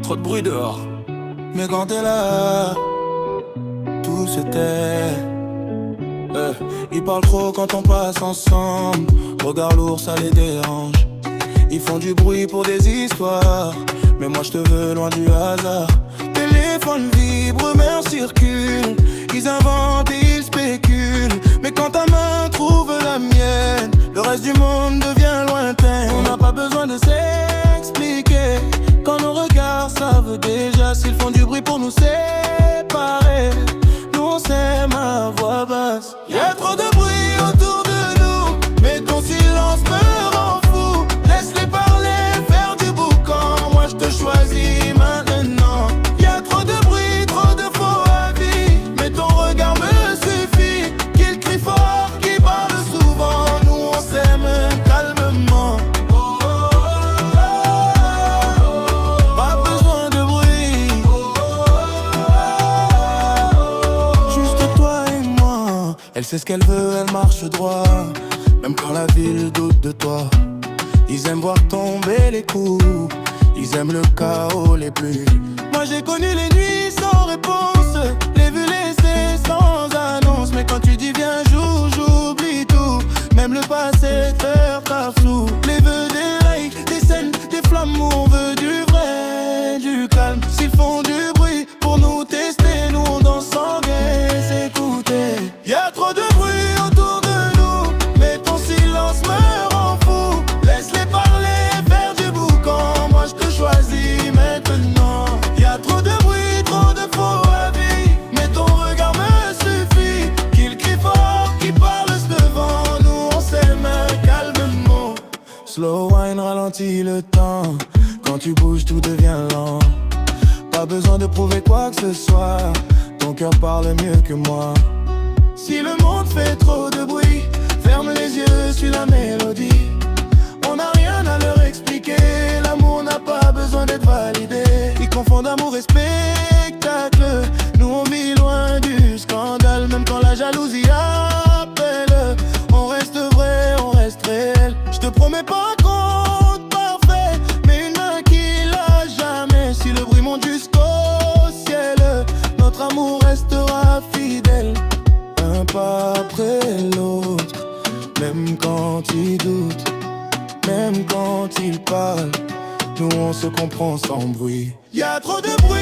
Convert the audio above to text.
trop de bruit dehors. Mais quand t'es là, tout se tait. Ils parlent trop quand on passe ensemble. Regard lourd, ça les dérange. Ils font du bruit pour des histoires, mais moi je te veux loin du hasard. Téléphone vibre, rumeurs circulent. Ils inventent et ils spéculent. Mais quand ta main trouve la mienne, le reste du monde devient lointain. On n'a pas besoin de s'expliquer. Quand nos regards savent déjà s'ils font du bruit pour nous séparer. Nous on s'aime à voix basse. Y'a trop de bruit autour de nous, mais ton silence me rend fou. Laisse-les parler, faire du boucan. Moi je te choisis maintenant. Y'a trop de bruit, trop de faux avis, mais ton regard me suffit. Qu'il crie fort, qu'il parle souvent, nous on s'aime calmement. Pas besoin de bruit, juste toi et moi. Elle sait ce qu'elle veut, elle marche droit, même quand la ville doute de toi. Ils aiment voir tomber les coups, ils aiment le chaos, les pluies. Moi j'ai connu les nuits sans réponse, les vues laissées sans annonce. Mais quand tu dis viens jour, j'oublie tout, même le passé te faire ta flou. Les vœux, des likes, des scènes, des flammes où on veut du vrai, du calme. S'ils font du bruit pour nous tester, nous on danse sans bien s'écouter. Y'a trop de bruit autour de nous, mais ton silence me rend fou. Laisse-les parler, faire du boucan, moi je te choisis maintenant. Y'a trop de bruit, trop de faux avis, mais ton regard me suffit. Qu'il crie fort, qu'il parle devant, nous on s'aime calmement. Slow wine ralentit le temps, quand tu bouges tout devient lent. Pas besoin de prouver quoi que ce soit, ton cœur parle mieux que moi. Si le monde fait trop de bruit, ferme les yeux, suis la mélodie. On n'a rien à leur expliquer, l'amour n'a pas besoin d'être validé. Ils confondent amour et spectacle, nous on vit loin du scandale. Même quand la jalousie appelle, on reste vrai, on reste réel. Je te promets pas un compte parfait, mais une main qui lâche jamais. Si le bruit monte jusqu'au ciel, notre amour restera fidèle. Un pas après l'autre, même quand il doute, même quand il parle, nous on se comprend sans bruit. Y'a trop de bruit